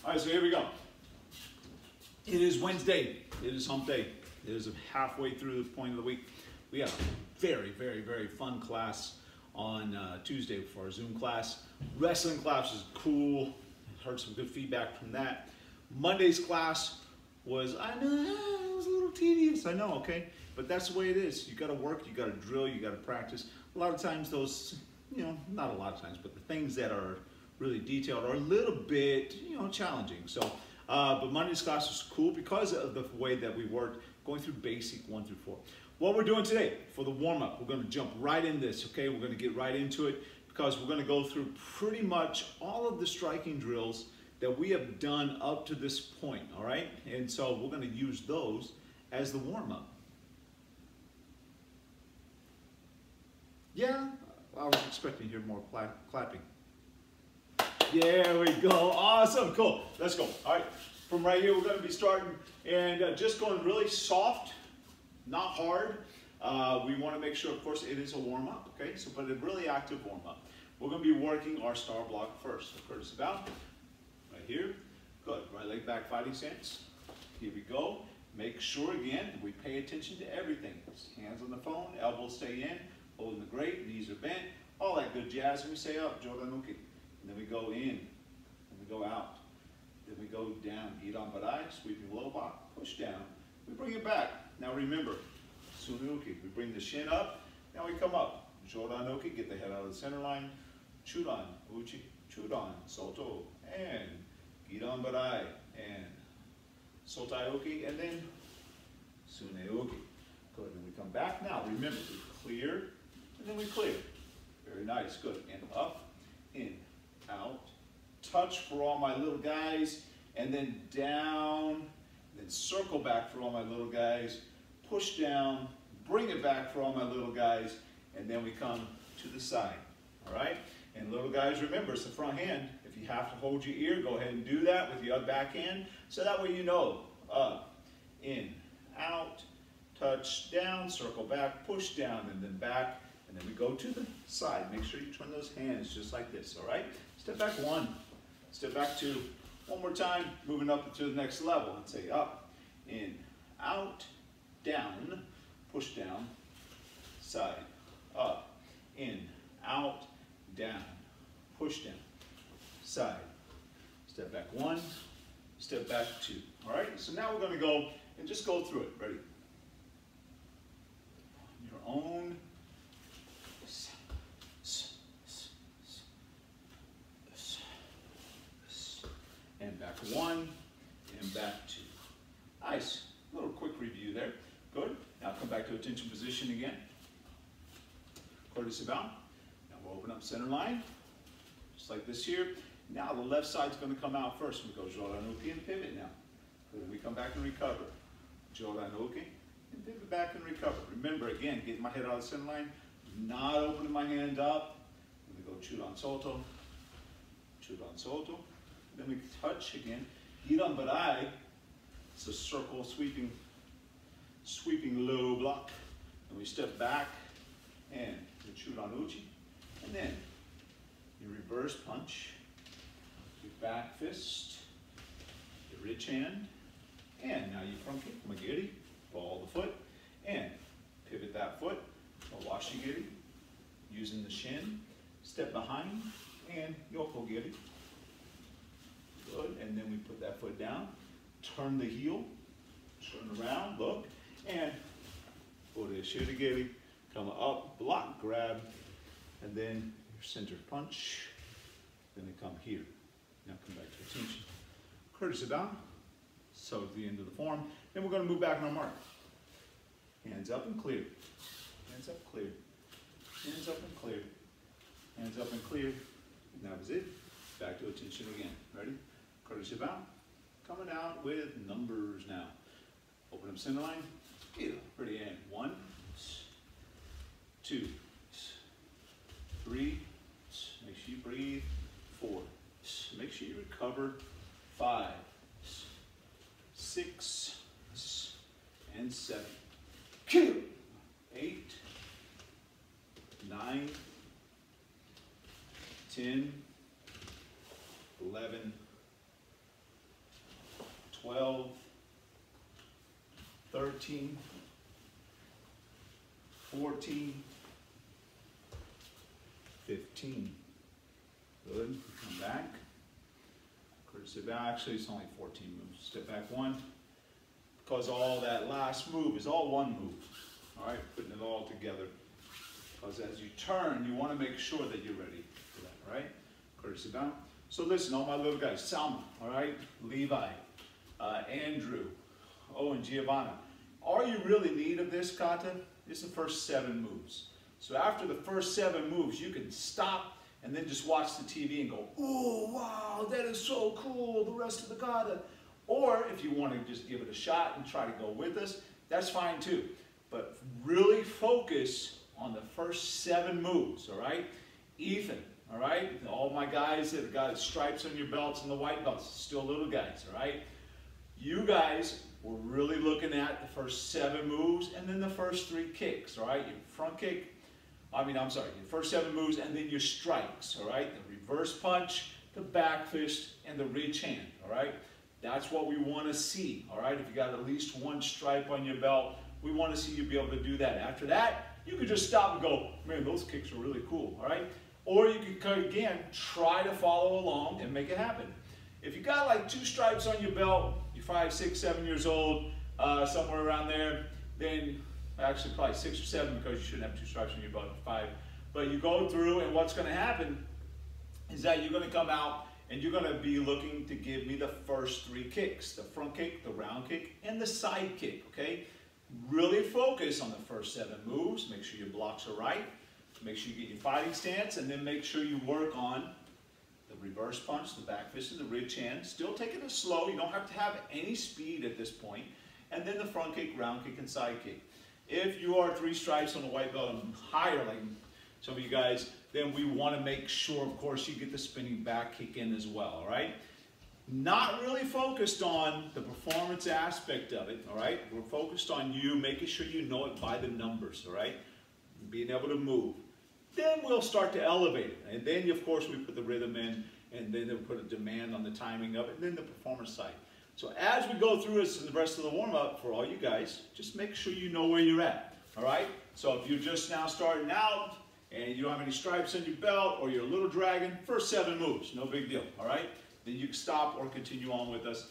All right, so here we go. It is Wednesday. It is hump day. It is halfway through the point of the week. We got a very, very, very fun class on Tuesday for our Zoom class. Wrestling class was cool. Heard some good feedback from that. Monday's class was, I know, it was a little tedious, I know, okay? But that's the way it is. You gotta work, you gotta drill, you gotta practice. A lot of times those, not a lot of times, but the things that are really detailed are a little bit, challenging. So, but Monday's class was cool because of the way that we worked, going through basic 1 through 4. What we're doing today for the warm-up, we're gonna jump right in this, okay? We're gonna get right into it because we're gonna go through pretty much all of the striking drills that we have done up to this point, all right? And so we're gonna use those as the warm-up. Yeah, I was expecting to hear more clapping. There we go, awesome, cool. Let's go, all right. From right here, we're gonna be starting and just going really soft, not hard. We wanna make sure, of course, it is a warm-up, okay? So, but a really active warm-up. We're gonna be working our star block first. So, Curtis about, right here. Good, right leg back fighting stance. Here we go. Make sure, again, we pay attention to everything. Hands on the phone, elbows stay in, holding the grate, knees are bent, all that good jazz. And we say up, Joranuki. And then we go in, and we go out. Then we go down, Giran Barai, sweeping low block, push down. We bring it back. Now remember, Sunuki, we bring the shin up, now we come up. Joranuki, get the head out of the center line. Churan, Uchi, Churan, Soto, and Giran Barai, and Sotaioki, and then Suneuki. Good, and we come back. Now remember, we clear, and then we clear. Very nice, good. And up, in, out, touch for all my little guys, and then down, and then circle back for all my little guys, push down, bring it back for all my little guys, and then we come to the side, all right? And little guys, remember, it's the front hand. If you have to hold your ear, go ahead and do that with your back hand, so that way you know, up, in, out, touch down, circle back, push down, and then back, and then we go to the side. Make sure you turn those hands just like this, all right? Step back 1, step back 2. One more time, moving up to the next level, and say up, in, out, down, push down, side, up, in, out, down, push down, side. Step back 1, step back 2. All right, so now we're going to go and just go through it. Ready? Your own. And back 1, and back 2. Nice. A little quick review there. Good. Now come back to attention position again. Curtis about. Now we'll open up center line, just like this here. Now the left side's going to come out first. We go Joranuki and pivot now. Good. We come back and recover. Joranuki and pivot back and recover. Remember, again, getting my head out of the center line, not opening my hand up. Then we go Churan Soto, Churan Soto. Then we touch again. Giran Barai. It's a circle sweeping low block. And we step back and the Churan Uchi. And then you reverse punch, your back fist, your rich hand, and now you front kick, Magiri, ball the foot, and pivot that foot, Washigiri, using the shin, step behind, and Yoko Giri. Good, and then we put that foot down, turn the heel, turn around, look, and Shirigiri, come up, block, grab, and then your center punch, then they come here. Now come back to attention. Curtis down, so at the end of the form, then we're going to move back on our mark. Hands up and clear, hands up, clear, hands up and clear, hands up and clear, and that was it. Back to attention again. Ready? Curtis about, coming out with numbers now. Open up center line, pretty end. 1, 2, 3, make sure you breathe. 4, make sure you recover. 5, 6, and 7. 8, 9, 10, 11, 12, 13, 14, 15. Good. Come back. Sit back. Actually, it's only 14 moves. Step back one. Because all that last move is all one move. All right, putting it all together. Because as you turn, you want to make sure that you're ready for that. All right. Courtesy down. So listen, all my little guys. Salma. All right. Levi. Andrew. Oh, and Giovanna. All you really need of this kata is the first 7 moves. So after the first 7 moves, you can stop and then just watch the TV and go, oh, wow, that is so cool, the rest of the kata. Or if you want to just give it a shot and try to go with us, that's fine too. But really focus on the first 7 moves, all right? Ethan, all right? All my guys that have got stripes on your belts and the white belts, still little guys, all right? You guys, we're really looking at the first 7 moves and then the first 3 kicks, all right? Your front kick, your first 7 moves and then your strikes, all right? The reverse punch, the back fist, and the ridge hand, all right? That's what we want to see, all right? If you got at least 1 stripe on your belt, we want to see you be able to do that. After that, you can just stop and go, man, those kicks are really cool, all right? Or you can, again, try to follow along and make it happen. If you got like 2 stripes on your belt, you're 5, 6, 7 years old, somewhere around there, then actually probably 6 or 7 because you shouldn't have 2 stripes on your belt, 5. But you go through and what's going to happen is that you're going to come out and you're going to be looking to give me the first 3 kicks, the front kick, the round kick, and the side kick, okay? Really focus on the first 7 moves, make sure your blocks are right, make sure you get your fighting stance, and then make sure you work on the reverse punch, the back fist, and the ridge hand. Still taking it slow, you don't have to have any speed at this point. And then the front kick, round kick, and side kick. If you are 3 stripes on the white belt and higher, like some of you guys, then we want to make sure, of course, you get the spinning back kick in as well, all right? Not really focused on the performance aspect of it, all right? We're focused on you, making sure you know it by the numbers, all right? Being able to move. Then we'll start to elevate it. And then, of course, we put the rhythm in, and then we'll put a demand on the timing of it, and then the performance side. So as we go through this and the rest of the warm-up, for all you guys, just make sure you know where you're at, all right? So if you're just now starting out, and you don't have any stripes on your belt, or you're a little dragon, first 7 moves, no big deal, all right? Then you can stop or continue on with us.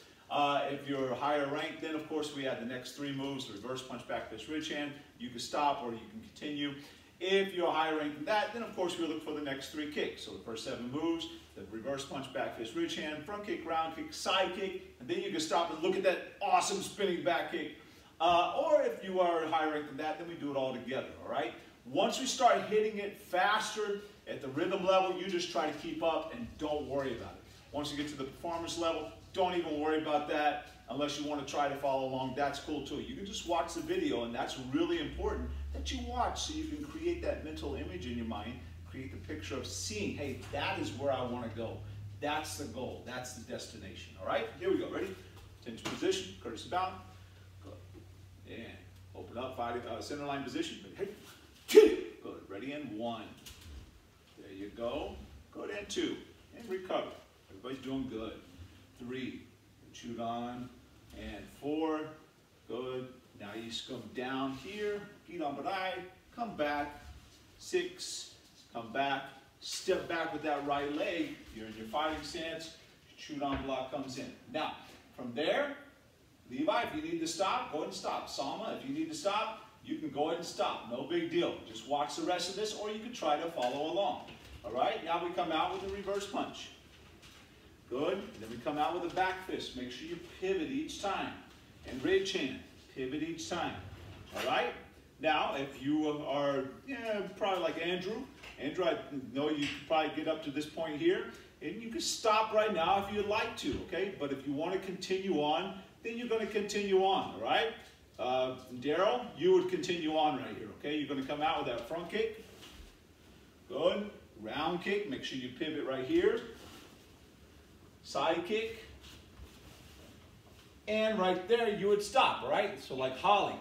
If you're higher ranked, then of course we have the next 3 moves, the reverse punch, back fist, ridge hand. You can stop or you can continue. If you're higher ranked than that, then of course we look for the next 3 kicks. So the first 7 moves, the reverse punch, back fist, ridge hand, front kick, round kick, side kick, and then you can stop and look at that awesome spinning back kick. Or if you are higher ranked than that, then we do it all together, all right? Once we start hitting it faster at the rhythm level, you just try to keep up and don't worry about it. Once you get to the performance level, don't even worry about that unless you want to try to follow along. That's cool too. You can just watch the video, and that's really important that you watch so you can create that mental image in your mind, create the picture of seeing, hey, that is where I want to go. That's the goal. That's the destination. All right? Here we go. Ready? Tension position. Courtesy bound. Good. And open up. Center line position. Hey. Good. Ready in 1. There you go. Good. And 2. And recover. Everybody's doing good. 3. Shoot on. And 4. Good. Now you come down here. Get on barai. Come back. 6. Come back. Step back with that right leg. You're in your fighting stance. Shoot on block comes in. Now, from there, Levi, if you need to stop, go ahead and stop. Salma, if you need to stop, you can go ahead and stop. No big deal. Just watch the rest of this, or you can try to follow along. All right? Now we come out with a reverse punch. Good. And then we come out with a back fist. Make sure you pivot each time. And ridge hand. Pivot each time. All right? Now, if you are probably like Andrew, I know you can probably get up to this point here, and you can stop right now if you'd like to, okay? But if you want to continue on, then you're going to continue on, all right? Daryl, you would continue on right here, okay? You're going to come out with that front kick. Good. Round kick. Make sure you pivot right here. Side kick. And right there, you would stop, all right? So like Holly,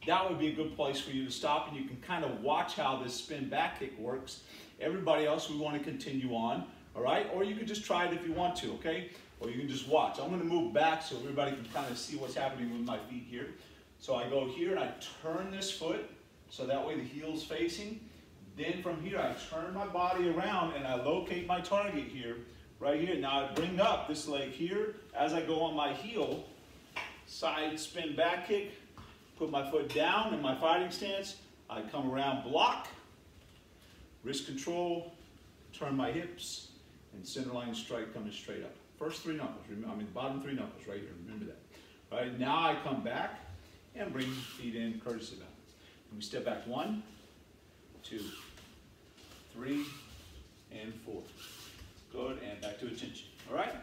that would be a good place for you to stop, and you can kind of watch how this spin back kick works. Everybody else, we want to continue on, all right? Or you could just try it if you want to, okay? or you can just watch. I'm going to move back so everybody can kind of see what's happening with my feet here. So I go here and I turn this foot so that way the heel's facing. Then from here I turn my body around and I locate my target here, right here. Now I bring up this leg here as I go on my heel, side spin back kick, put my foot down in my fighting stance. I come around, block, wrist control, turn my hips, and center line strike coming straight up. First three knuckles, I mean the bottom three knuckles right here, remember that. All right, now I come back and bring feet in, courtesy bound. And we step back 1, 2, 3, and 4. Good, and back to attention. All right?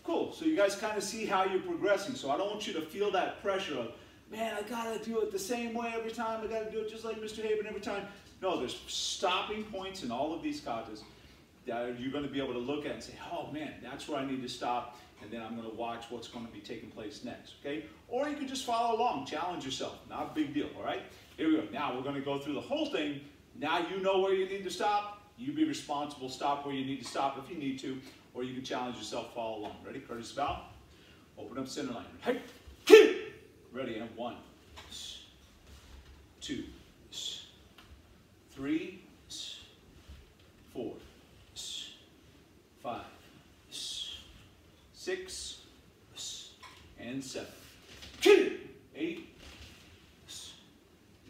Cool. So you guys kind of see how you're progressing. So I don't want you to feel that pressure of, man, I got to do it the same way every time. I got to do it just like Mr. Haven every time. No, there's stopping points in all of these katas that you're going to be able to look at and say, oh, man, that's where I need to stop. And then I'm going to watch what's going to be taking place next. Okay? Or you can just follow along. Challenge yourself. Not a big deal. All right? Here we go. Now we're going to go through the whole thing. Now you know where you need to stop. You be responsible. Stop where you need to stop if you need to. Or you can challenge yourself. Follow along. Ready? Courtesy bow. Open up center line. Hey. Ready? And 1, 2, 3, 4, 5, 6, and 7. 8,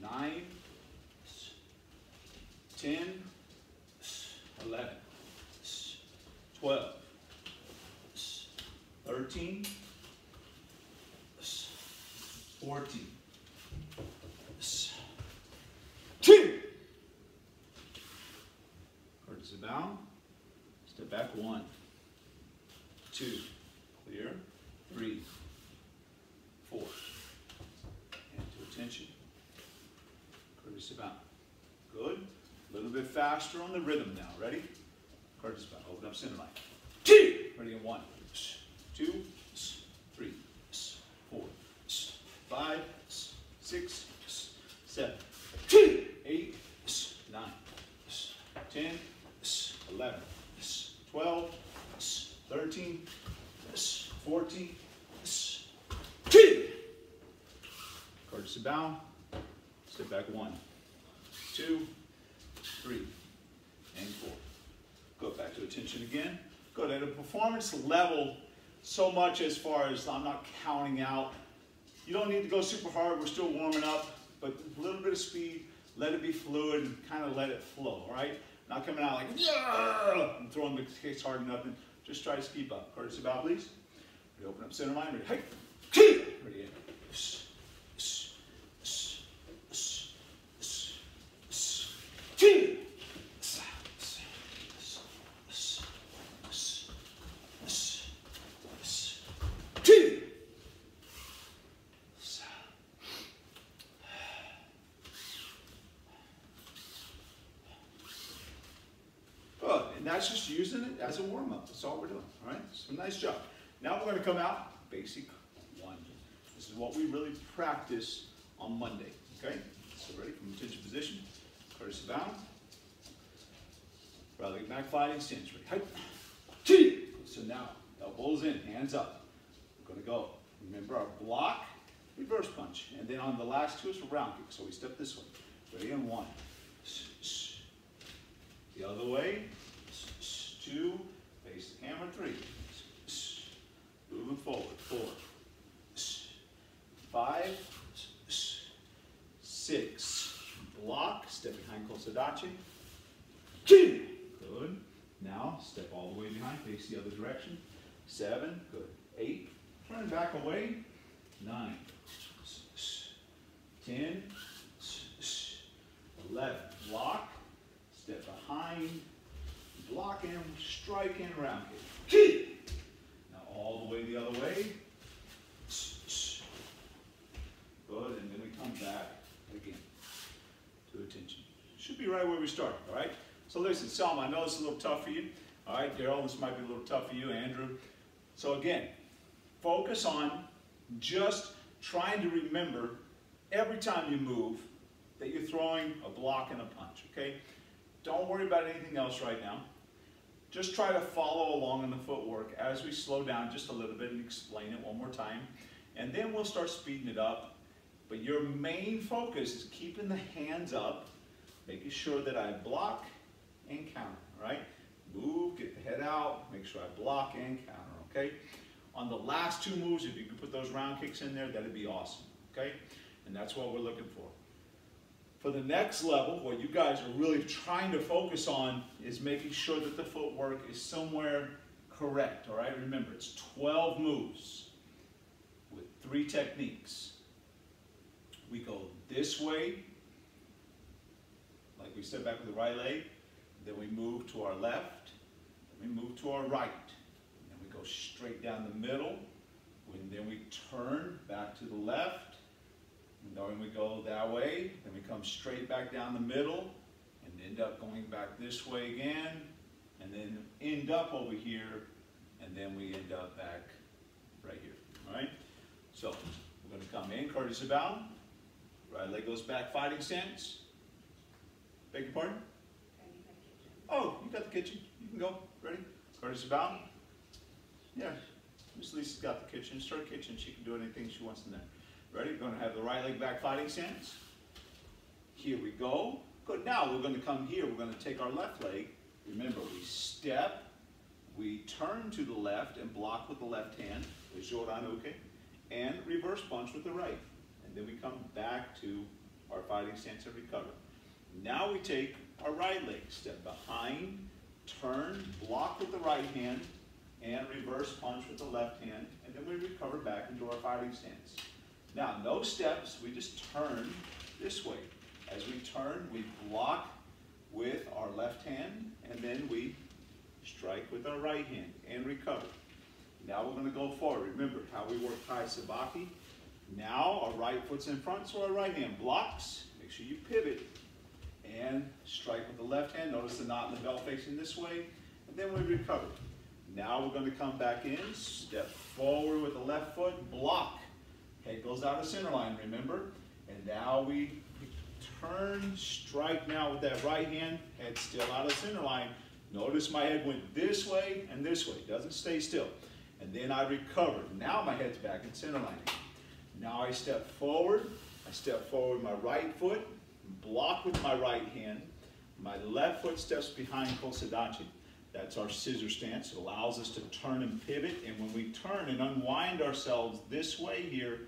9, 10, 11, 12, 13, 14, 2. Courtesy bow. Step back 1, 2, clear, 3, 4, and to attention. Courtesy bow. Good. A little bit faster on the rhythm now. Ready? Courtesy bow. Open up center line. 2. Ready in 1, 2, 3, 4, 5, 6, 7, 8, 9, 10, 11, 12, 13, 14, 2. Courtesy bow. Step back 1, 2, 3, and 4. Go back to attention again. Good. At a performance level, so much as far as I'm not counting out. You don't need to go super hard. We're still warming up, but a little bit of speed. Let it be fluid and kind of let it flow. All right. Not coming out like yeah, and throwing the kicks hard enough. And just try to keep up. Courtesy bow, please. Ready, open up center line. Ready. Hey. Ready. In. 2. Good, and that's just using it as a warm-up. That's all we're doing, all right? So nice job. Now we're going to come out, basic 1. This is what we really practice on Monday, okay? So ready, from attention position, courtesy bow. Right leg back, fighting stance, ready, height. So now, elbows in, hands up. We're going to go. Remember our block, reverse punch. And then on the last 2 is for round kick. So we step this way. Ready, in 1. The other way. 2. Face the camera. 3. Moving forward. 4. 5. 6. Block. Step behind Kosadachi. 2. Good. Now step all the way behind. Face the other direction. 7. Good. 8. Turn back away. 9. 10. 11. Block. Step behind. Block in. Strike in. Round kick. Now all the way the other way. Good. And then we come back again to attention. Should be right where we started. All right. So listen, Selma, I know this is a little tough for you. All right, Daryl, this might be a little tough for you. Andrew. So again, focus on just trying to remember every time you move that you're throwing a block and a punch, okay? Don't worry about anything else right now. just try to follow along in the footwork as we slow down just a little bit and explain it one more time. And then we'll start speeding it up. But your main focus is keeping the hands up, making sure that I block and counter, all right? Move, get the head out, make sure I block and counter, okay? On the last two moves, if you can put those round kicks in there, that'd be awesome, okay? And that's what we're looking for. For the next level, what you guys are really trying to focus on is making sure that the footwork is somewhere correct, all right? Remember, it's 12 moves with 3 techniques. We go this way, like we step back with the right leg, then we move to our left, then we move to our right, and then we go straight down the middle, and then we turn back to the left, and then we go that way, then we come straight back down the middle, and end up going back this way again, and then end up over here, and then we end up back right here, all right? So, we're going to come in, courtesy bow. Right leg goes back, fighting stance. Beg your pardon? Oh, you got the kitchen. You can go. Ready? Courtesy bow. Yeah, Miss Lisa's got the kitchen. Start kitchen. She can do anything she wants in there. Ready? We're going to have the right leg back, fighting stance. Here we go. Good. Now we're going to come here. We're going to take our left leg. Remember, we step, we turn to the left and block with the left hand, the joranuke, and reverse punch with the right. Then we come back to our fighting stance and recover. Now we take our right leg, step behind, turn, block with the right hand, and reverse punch with the left hand, and then we recover back into our fighting stance. Now, no steps, we just turn this way. As we turn, we block with our left hand, and then we strike with our right hand and recover. Now we're going to go forward. Remember how we work Kai Sabaki. Now our right foot's in front, so our right hand blocks. Make sure you pivot and strike with the left hand. Notice the knot in the belt facing this way, and then we recover. Now we're going to come back in, step forward with the left foot, block. Head goes out of center line, remember? And now we turn, strike now with that right hand, head still out of center line. Notice my head went this way and this way, doesn't stay still. And then I recover. Now my head's back in center line. Now I step forward with my right foot, block with my right hand. My left foot steps behind Kosadachi. That's our scissor stance. It allows us to turn and pivot, and when we turn and unwind ourselves this way here,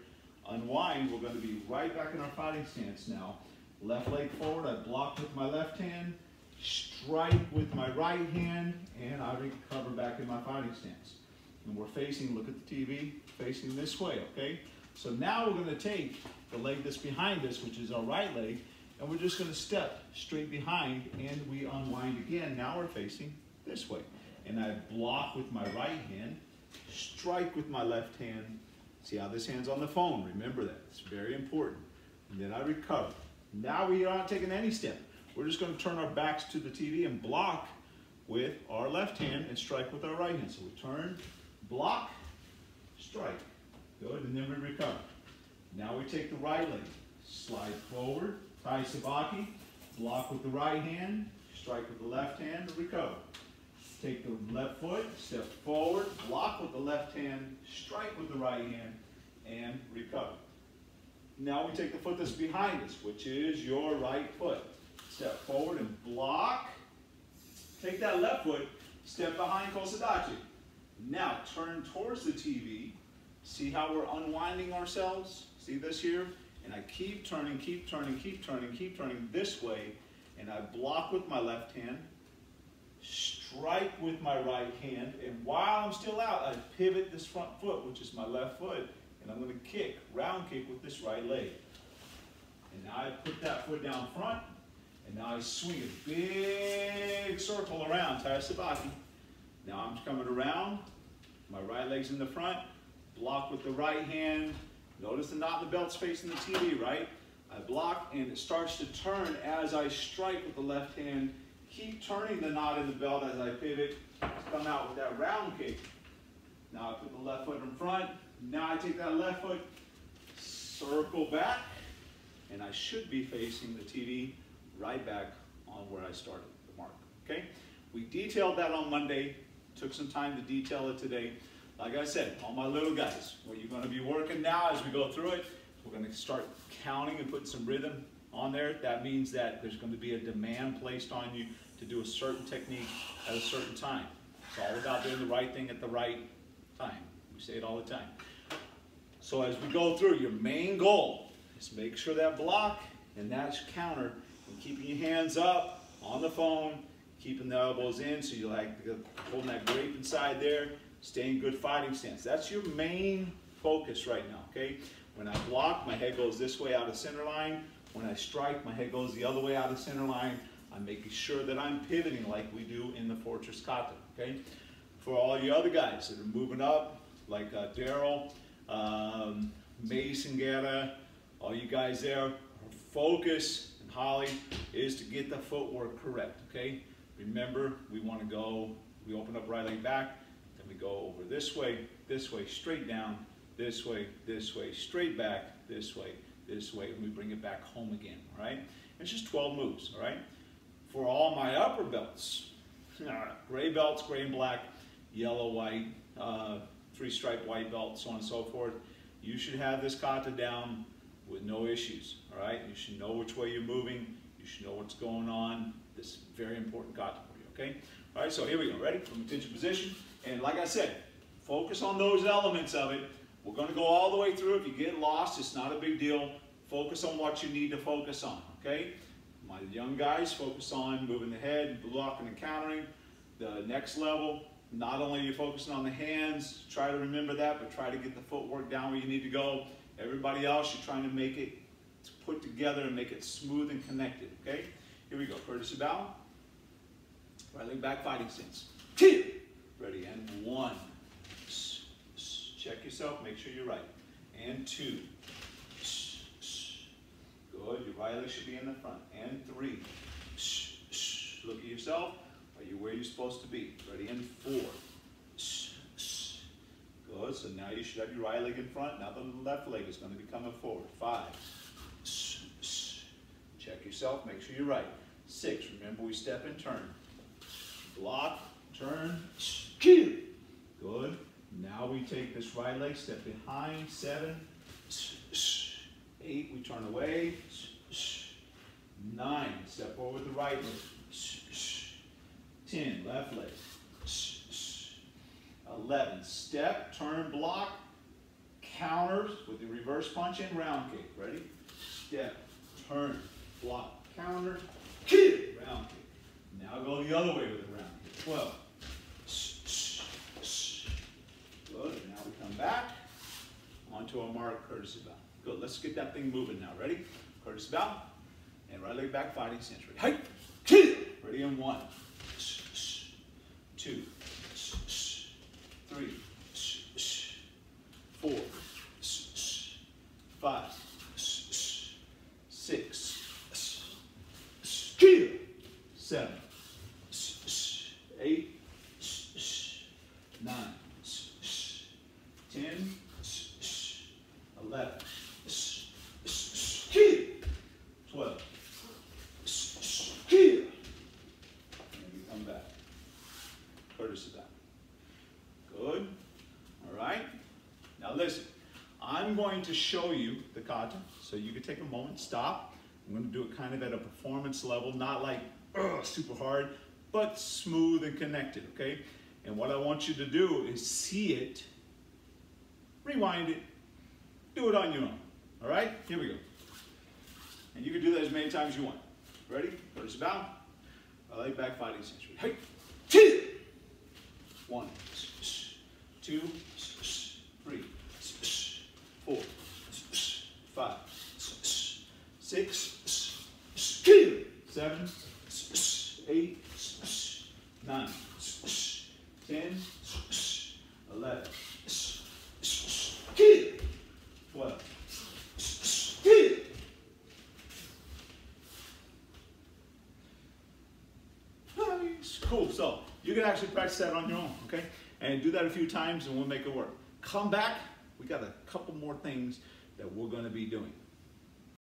unwind, we're going to be right back in our fighting stance now. Left leg forward, I block with my left hand, strike with my right hand, and I recover back in my fighting stance. And we're facing, look at the TV, facing this way, okay? So now we're going to take the leg that's behind us, which is our right leg, and we're just going to step straight behind, and we unwind again. Now we're facing this way. And I block with my right hand, strike with my left hand. See how this hand's on the phone. Remember that. It's very important. And then I recover. Now we aren't taking any step. We're just going to turn our backs to the TV and block with our left hand and strike with our right hand. So we turn, block, strike. Good, and then we recover. Now we take the right leg, slide forward, Tai Sabaki, block with the right hand, strike with the left hand, recover. Take the left foot, step forward, block with the left hand, strike with the right hand, and recover. Now we take the foot that's behind us, which is your right foot. Step forward and block. Take that left foot, step behind Kosadachi. Now turn towards the TV. See how we're unwinding ourselves? See this here? And I keep turning, keep turning, keep turning, keep turning this way. And I block with my left hand, strike with my right hand, and while I'm still out, I pivot this front foot, which is my left foot, and I'm going to kick, round kick with this right leg. And now I put that foot down front, and now I swing a big circle around, Tai Sabaki. Now I'm coming around, my right leg's in the front, block with the right hand. Notice the knot in the belt's facing the TV, right? I block and it starts to turn as I strike with the left hand. Keep turning the knot in the belt as I pivot. Come out with that round kick. Now I put the left foot in front. Now I take that left foot, circle back, and I should be facing the TV right back on where I started the mark. Okay? We detailed that on Monday. Took some time to detail it today. Like I said, all my little guys, what you're going to be working now as we go through it, we're going to start counting and putting some rhythm on there. That means that there's going to be a demand placed on you to do a certain technique at a certain time. It's all about doing the right thing at the right time. We say it all the time. So as we go through, your main goal is make sure that block and that counter, and keeping your hands up on the phone, keeping the elbows in so you're like holding that grape inside there, staying good fighting stance. That's your main focus right now, okay? When I block, my head goes this way out of center line. When I strike, my head goes the other way out of center line. I'm making sure that I'm pivoting like we do in the Fortress Kata, okay? For all you other guys that are moving up, like Daryl, Mason Guerra, all you guys there, our focus, and Holly, is to get the footwork correct, okay? Remember, we want to go, we open up right leg back, then we go over this way, straight down, this way, straight back, this way, and we bring it back home again, all right? It's just 12 moves, all right? For all my upper belts, gray belts, gray and black, yellow, white, 3-stripe white belt, so on and so forth, you should have this kata down with no issues, all right? You should know which way you're moving. You should know what's going on. This is very important kata for you, okay? All right, so here we go. Ready? From attention position. And like I said, focus on those elements of it. We're going to go all the way through. If you get lost, it's not a big deal. Focus on what you need to focus on, okay? My young guys, focus on moving the head, blocking and countering. The next level, not only are you focusing on the hands, try to remember that, but try to get the footwork down where you need to go. Everybody else, you're trying to make it put together and make it smooth and connected, okay? Here we go. Courtesy bow. Right leg back, fighting stance. 2. Ready, and 1. Check yourself, make sure you're right. And 2. Good, your right leg should be in the front. And 3. Look at yourself. Are you where you're supposed to be? Ready, and 4. Good, so now you should have your right leg in front. Now the left leg is going to be coming forward. 5. Check yourself, make sure you're right. 6, remember we step and turn. Block, turn, Q. Good. Now we take this right leg, step behind. 7, 8, we turn away. 9, step forward the right leg. 10, left leg. 11, step, turn, block, counters with the reverse punch and round kick. Ready? Step, turn, block, counter, kick, round kick. Now go the other way with the round kick. 12. Good, and now we come back onto our mark, courtesy bow. Good, let's get that thing moving now. Ready? Courtesy bow, and right leg back, fighting stance. Ready? Hey, kick. Ready, in 1, 2, 3, 4, 5, 6, 7, 8, 9, 10, 11, 12. And you come back. Courtesy back. Good. All right. Now listen, I'm going to show you the kata, so you can take a moment, stop. I'm going to do it kind of at a performance level, not like super hard, but smooth and connected, okay? And what I want you to do is see it, rewind it, do it on your own. All right? Here we go. And you can do that as many times as you want. Ready? Courtesy bow. Right leg back, fighting stance. Hey, 2, 1, 2, 3, 4, 5, 6, 7, 8, 9, 10, 11, 12. Cool, so you can actually practice that on your own, okay? And do that a few times and we'll make it work. Come back, we got a couple more things that we're gonna be doing.